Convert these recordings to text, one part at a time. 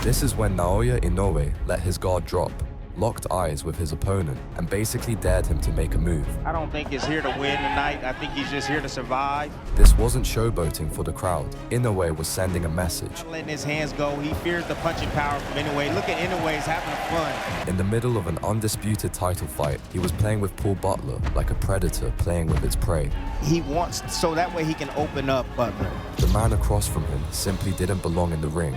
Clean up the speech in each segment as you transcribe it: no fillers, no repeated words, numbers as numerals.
This is when Naoya Inoue let his guard drop, locked eyes with his opponent, and basically dared him to make a move. I don't think he's here to win tonight. I think he's just here to survive. This wasn't showboating for the crowd. Inoue was sending a message. Not letting his hands go. He fears the punching power from Inoue. Look at Inoue, he's having fun. In the middle of an undisputed title fight, he was playing with Paul Butler like a predator playing with its prey. He wants, so that way he can open up Butler. The man across from him simply didn't belong in the ring.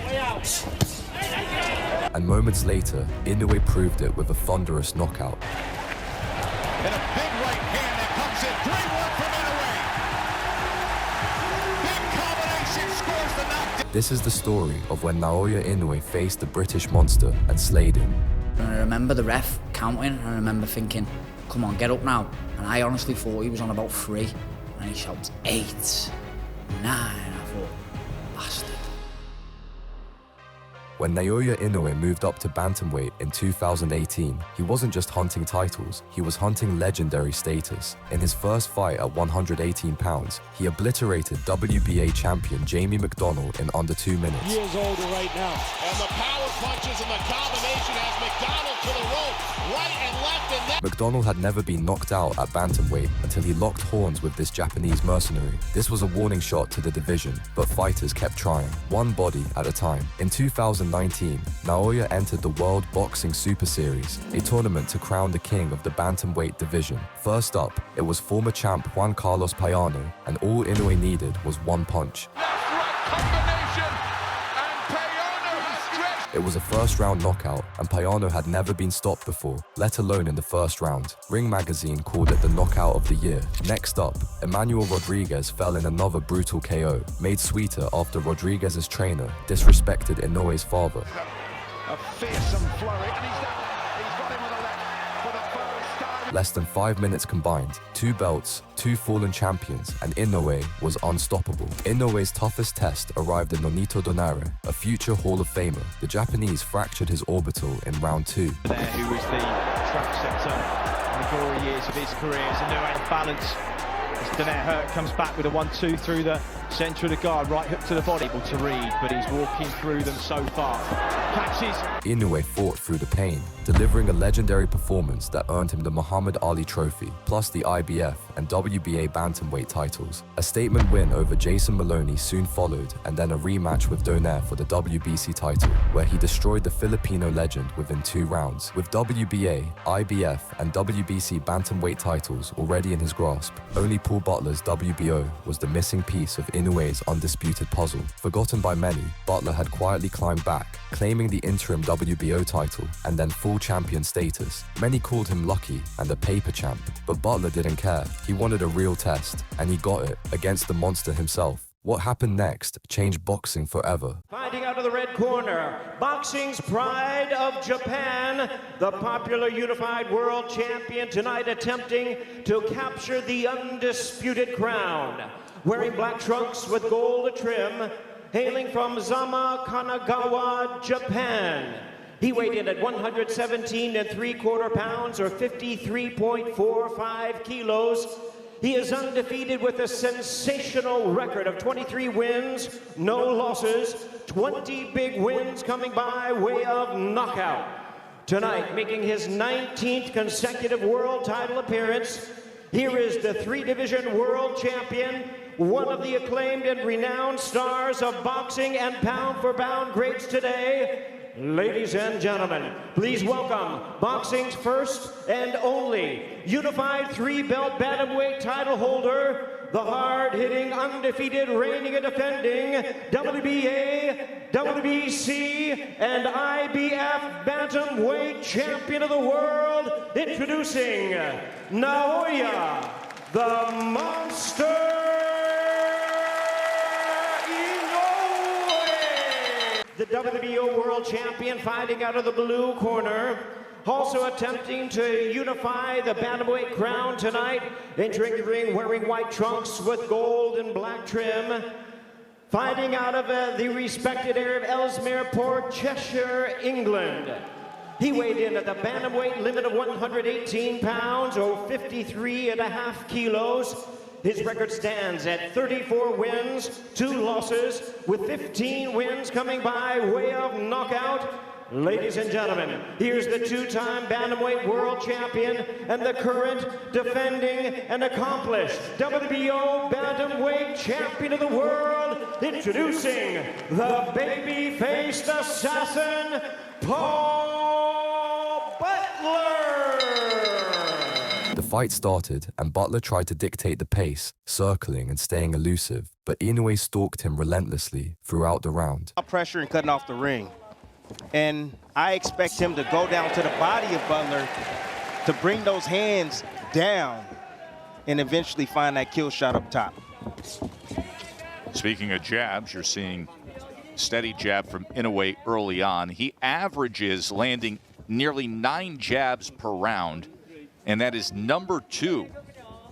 And moments later, Inoue proved it with a thunderous knockout. And a big right hand that comes in. Great work from Inoue. Big combination scores the knockdown. This is the story of when Naoya Inoue faced the British monster and slayed him. And I remember the ref counting, and I remember thinking, come on, get up now. And I honestly thought he was on about 3. And he shouts 8, 9. I thought, bastard. When Naoya Inoue moved up to bantamweight in 2018, he wasn't just hunting titles, he was hunting legendary status. In his first fight at 118 pounds, he obliterated WBA champion Jamie McDonnell in under 2 minutes. Years older right now. And the power punches and the combination has McDonald to the rope, right and left, and then McDonnell had never been knocked out at bantamweight until he locked horns with this Japanese mercenary. This was a warning shot to the division, but fighters kept trying, one body at a time. In 2019, Naoya entered the World Boxing Super Series, a tournament to crown the king of the bantamweight division. First up, it was former champ Juan Carlos Payano, and all Inoue needed was one punch. It was a first-round knockout, and Payano had never been stopped before, let alone in the first round. Ring Magazine called it the knockout of the year. Next up, Emmanuel Rodriguez fell in another brutal KO, made sweeter after Rodriguez's trainer disrespected Inoue's father. a fearsome flurry, and he's got him with a left for the first time. Less than 5 minutes combined, 2 belts, 2 fallen champions, and Inoue was unstoppable. Inoue's toughest test arrived in Nonito Donaire, a future Hall of Famer. The Japanese fractured his orbital in round 2. There, who was the trendsetter in the glory years of his career, as Inoue balance. As Donaire hurt, comes back with a 1-2 through the centre of the guard, right hook to the body. Able to read, but he's walking through them so far. Catches. Inoue fought through the pain, delivering a legendary performance that earned him the Muhammad Ali Trophy, plus the IBF and WBA bantamweight titles. A statement win over Jason Maloney soon followed, and then a rematch with Donaire for the WBC title, where he destroyed the Filipino legend within 2 rounds. With WBA, IBF, and WBC bantamweight titles already in his grasp, only Paul Butler's WBO was the missing piece of Inoue's undisputed puzzle. Forgotten by many, Butler had quietly climbed back, claiming the interim WBO title and then full champion status. Many called him lucky and a paper champ, but Butler didn't care. He wanted a real test, and he got it against the monster himself. What happened next changed boxing forever. Fighting out of the red corner, boxing's pride of Japan, the popular unified world champion tonight attempting to capture the undisputed crown. Wearing black trunks with gold trim, hailing from Zama, Kanagawa, Japan. He weighed in at 117 3/4 pounds, or 53.45 kilos. He is undefeated with a sensational record of 23 wins, no losses, 20 big wins coming by way of knockout. Tonight, making his 19th consecutive world title appearance, here is the 3-division world champion, one of the acclaimed and renowned stars of boxing and pound-for-pound greats today. Ladies and gentlemen, please welcome boxing's first and only unified 3-belt bantamweight title holder, the hard-hitting, undefeated, reigning and defending WBA, WBC, and IBF bantamweight champion of the world, introducing Naoya, the Monster. The WBO world champion fighting out of the blue corner, also attempting to unify the bantamweight crown tonight, entering the ring wearing white trunks with gold and black trim, fighting out of the respected area of Ellesmere Port, Cheshire, England. He weighed in at the bantamweight limit of 118 pounds, or 53.5 kilos. His record stands at 34 wins, 2 losses, with 15 wins coming by way of knockout. Ladies and gentlemen, here's the 2-time Bantamweight World Champion and the current defending and accomplished WBO Bantamweight Champion of the World, introducing the baby-faced assassin, Paul Butler! The fight started, and Butler tried to dictate the pace, circling and staying elusive, but Inoue stalked him relentlessly throughout the round. Pressure and cutting off the ring. And I expect him to go down to the body of Butler to bring those hands down and eventually find that kill shot up top. Speaking of jabs, you're seeing steady jab from Inoue early on. He averages landing nearly 9 jabs per round, and that is number 2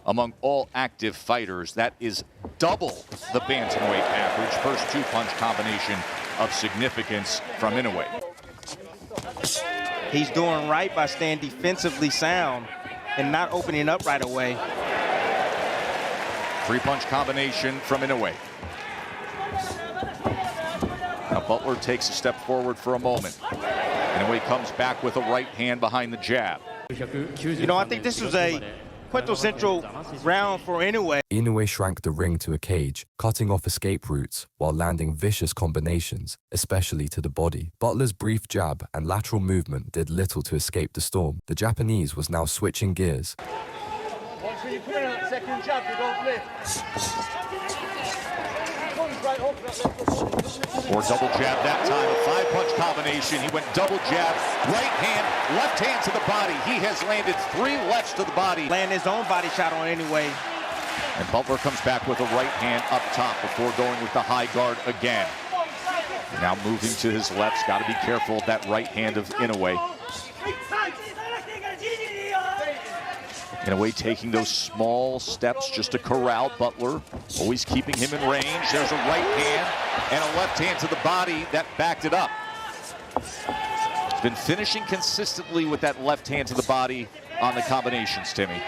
among all active fighters. That is double the bantamweight average. First 2-punch combination of significance from Inoue. He's doing right by staying defensively sound and not opening up right away. 3-punch combination from Inoue. Now Butler takes a step forward for a moment. Inoue comes back with a right hand behind the jab. You know, I think this was a quintessential round for Inoue. Inoue shrank the ring to a cage, cutting off escape routes while landing vicious combinations, especially to the body. Butler's brief jab and lateral movement did little to escape the storm. The Japanese was now switching gears. Or double jab that time, a 5-punch combination. He went double jab, right hand, left hand to the body. He has landed 3 lefts to the body. Land his own body shot on Inoue. And Butler comes back with a right hand up top before going with the high guard again. Now moving to his left, got to be careful of that right hand of Inoue. Inoue taking those small steps just to corral Butler, always keeping him in range. There's a right hand and a left hand to the body that backed it up. He's been finishing consistently with that left hand to the body on the combinations, Timmy.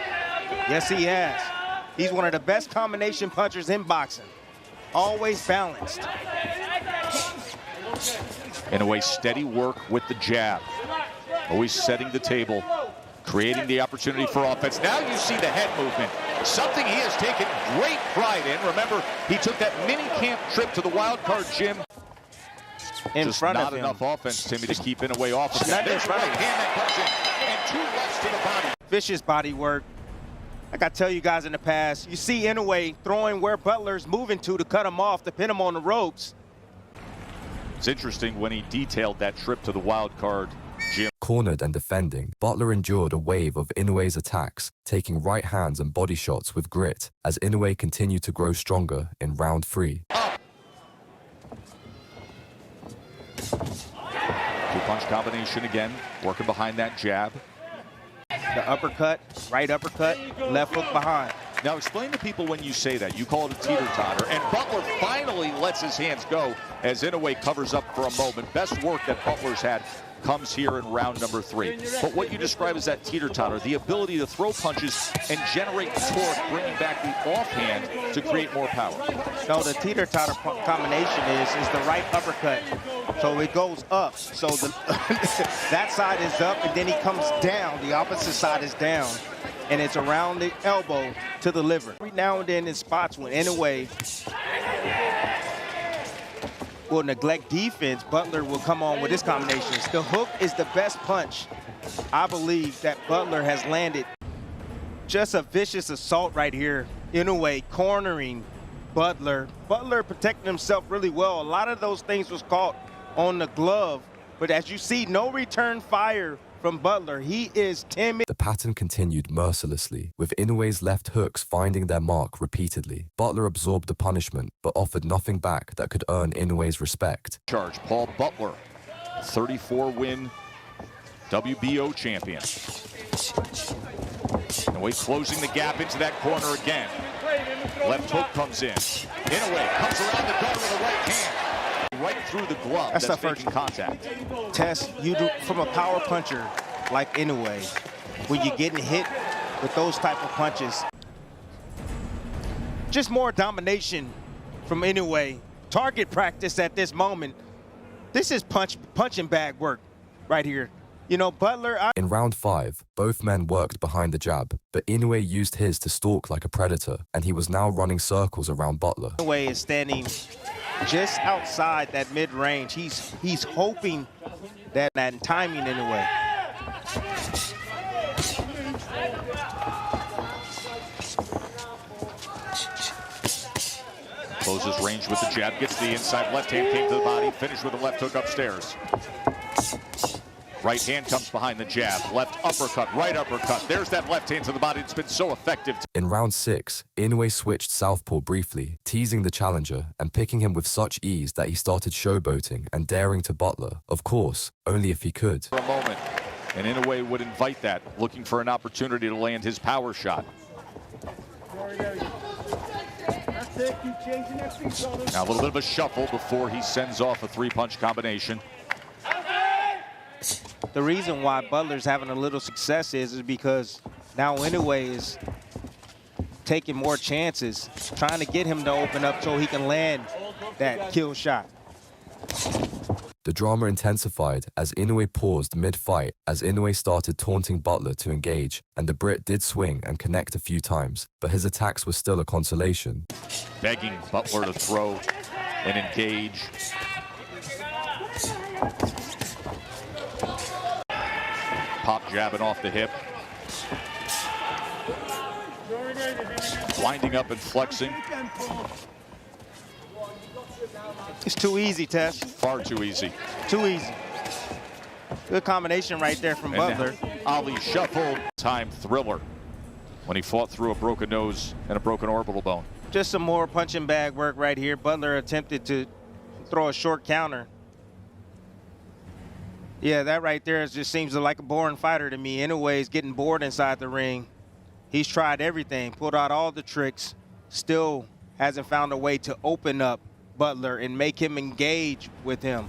Yes, he has. He's one of the best combination punchers in boxing. Always balanced. Inoue steady work with the jab, always setting the table, creating the opportunity for offense. Now you see the head movement, something he has taken great pride in. Remember, he took that mini camp trip to the wild card gym. In front of him. Not enough offense, Timmy, to keep Inoue off of that. There's right hand that comes in, and 2 lefts to the body. Vicious body work. Like I tell you guys in the past, you see Inoue throwing where Butler's moving to cut him off, to pin him on the ropes. It's interesting when he detailed that trip to the wild card gym. Cornered and defending, Butler endured a wave of Inoue's attacks, taking right hands and body shots with grit as Inoue continued to grow stronger in round 3. 2-punch combination again, working behind that jab. The uppercut, right uppercut, left hook behind. Now explain to people when you say that. You call it a teeter-totter, and Butler finally lets his hands go as Inoue covers up for a moment. Best work that Butler's had comes here in round number 3. But what you describe as that teeter-totter, the ability to throw punches and generate torque, bringing back the offhand to create more power. No, the teeter-totter combination is the right uppercut. So it goes up. So that side is up, and then he comes down. The opposite side is down. And it's around the elbow to the liver. Every now and then in spots when Inoue will neglect defense, Butler will come on with his combinations. The hook is the best punch, I believe, that Butler has landed. Just a vicious assault right here. Inoue cornering Butler. Butler protecting himself really well. A lot of those things was caught on the glove, but as you see, no return fire from Butler. He is timid. The pattern continued mercilessly, with Inoue's left hooks finding their mark repeatedly. Butler absorbed the punishment, but offered nothing back that could earn Inoue's respect. Charge, Paul Butler, 34-win WBO champion. Inoue closing the gap into that corner again. Left hook comes in. Inoue comes around the guard with a right hand. Right through the glove. That's making contact. Test, you do from a power puncher like Inoue, when you're getting hit with those type of punches. just more domination from Inoue. Target practice at this moment. This is punching bag work right here. You know, Butler... In round 5, both men worked behind the jab, but Inoue used his to stalk like a predator, and he was now running circles around Butler. Inoue is standing just outside that mid-range. He's hoping that timing Inoue. Closes range with the jab, gets the inside left hand, came to the body, finished with a left hook upstairs. Right hand comes behind the jab, left uppercut, right uppercut. There's that left hand to the body. It's been so effective. In round 6, Inoue switched southpaw briefly, teasing the challenger and picking him with such ease that he started showboating and daring to Butler. Of course, only if he could. For a moment, and Inoue would invite that, looking for an opportunity to land his power shot. Now a little bit of a shuffle before he sends off a three-punch combination. The reason why Butler's having a little success is because now Inoue is taking more chances, trying to get him to open up so he can land that kill shot. The drama intensified as Inoue paused mid-fight as Inoue started taunting Butler to engage, and the Brit did swing and connect a few times, but his attacks were still a consolation. Begging Butler to throw and engage. Pop jabbing off the hip. Winding up and flexing. It's too easy, Tess. Far too easy. Too easy. Good combination right there from Butler. Ali shuffled. Time thriller when he fought through a broken nose and a broken orbital bone. Just some more punching bag work right here. Butler attempted to throw a short counter. Yeah, that right there just seems like a boring fighter to me. Inoue is getting bored inside the ring. He's tried everything, pulled out all the tricks, still hasn't found a way to open up Butler and make him engage with him.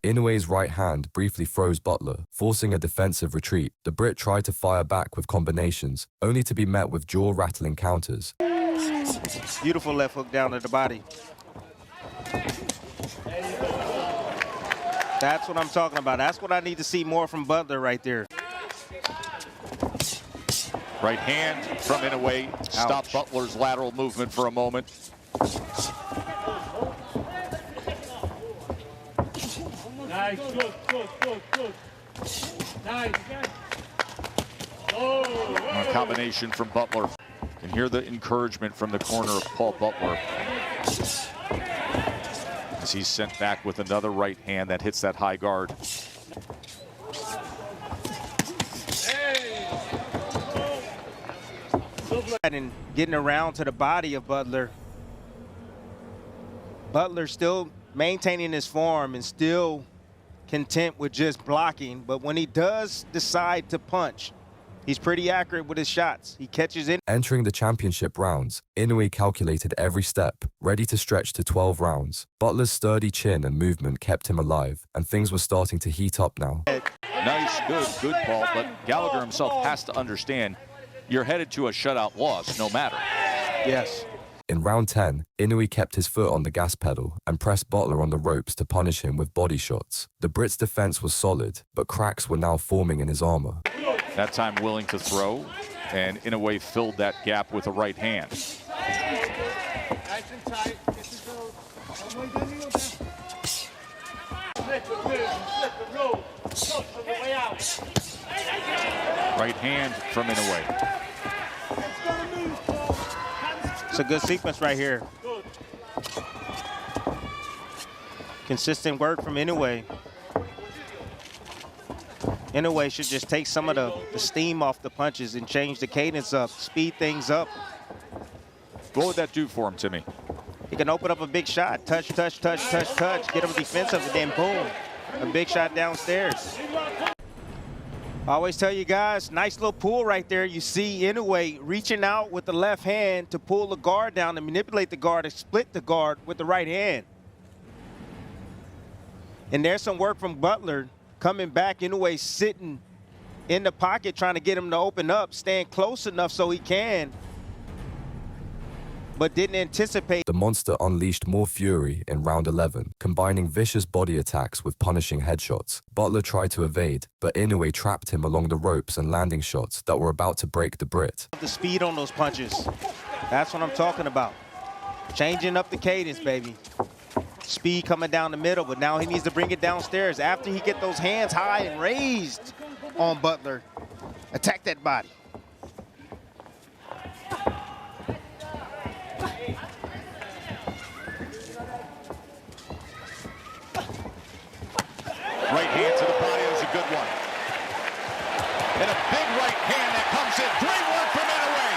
Inoue's right hand briefly froze Butler, forcing a defensive retreat. The Brit tried to fire back with combinations, only to be met with jaw-rattling counters. Beautiful left hook down to the body. That's what I'm talking about. That's what I need to see more from Butler right there. Right hand from Inoue. Stop Butler's lateral movement for a moment. Nice, good. Nice. Oh, A combination from Butler. You can hear the encouragement from the corner of Paul Butler as he's sent back with another right hand that hits that high guard. And getting around to the body of Butler. Butler still maintaining his form and still content with just blocking, but when he does decide to punch, he's pretty accurate with his shots. He catches in. Entering the championship rounds, Inoue calculated every step, ready to stretch to 12 rounds. Butler's sturdy chin and movement kept him alive, and things were starting to heat up now. Nice, good, Paul, but Gallagher himself has to understand you're headed to a shutout loss no matter. Yes. In round 10, Inoue kept his foot on the gas pedal and pressed Butler on the ropes to punish him with body shots. The Brit's defense was solid, but cracks were now forming in his armor. That time willing to throw, and Inoue filled that gap with a right hand. nice and tight. Right hand from Inoue. It's a good sequence right here. Consistent work from Inoue. Inoue should just take some of the steam off the punches and change the cadence up, speed things up. What would that do for him, Timmy? He can open up a big shot. Touch, touch, touch, touch, touch. Get him defensive, and then boom, a big shot downstairs. I always tell you guys, nice little pull right there. You see Inoue reaching out with the left hand to pull the guard down and manipulate the guard and split the guard with the right hand. And there's some work from Butler coming back. Inoue sitting in the pocket trying to get him to open up, staying close enough so he can, but didn't anticipate. The monster unleashed more fury in round 11, combining vicious body attacks with punishing headshots. Butler tried to evade, but Inoue trapped him along the ropes and landing shots that were about to break the Brit. The speed on those punches. That's what I'm talking about. Changing up the cadence, baby. Speed coming down the middle, but now he needs to bring it downstairs. After he get those hands high and raised on Butler, attack that body. Right hand to the body is a good one. And a big right hand that comes in. Great work from Inoue.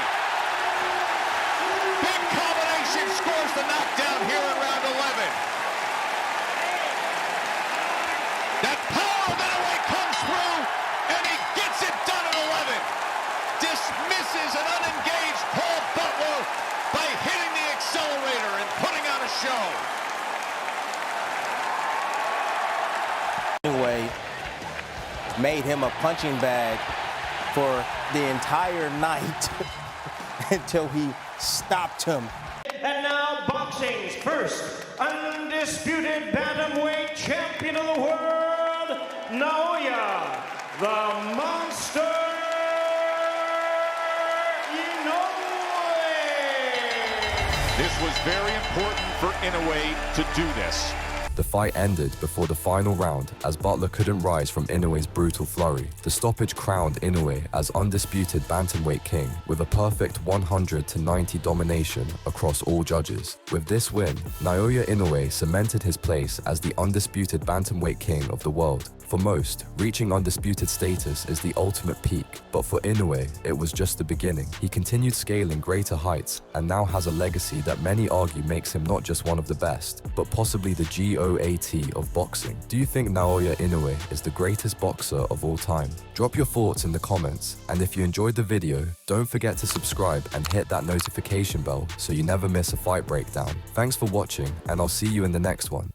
Big combination scores the knockdown here in round 11. That power of Inoue comes through, and he gets it done at 11. Dismisses an unengaged Paul Butler by hitting the accelerator and putting on a show. Inoue made him a punching bag for the entire night until he stopped him. And now boxing's first undisputed bantamweight champion of the world, Naoya, the monster Inoue. This was very important for Inoue to do this. The fight ended before the final round as Butler couldn't rise from Inoue's brutal flurry. The stoppage crowned Inoue as undisputed bantamweight king with a perfect 100-90 domination across all judges. With this win, Naoya Inoue cemented his place as the undisputed bantamweight king of the world. For most, reaching undisputed status is the ultimate peak, but for Inoue, it was just the beginning. He continued scaling greater heights and now has a legacy that many argue makes him not just one of the best, but possibly the GOAT of boxing. Do you think Naoya Inoue is the greatest boxer of all time? Drop your thoughts in the comments, and if you enjoyed the video, don't forget to subscribe and hit that notification bell so you never miss a fight breakdown. Thanks for watching, and I'll see you in the next one.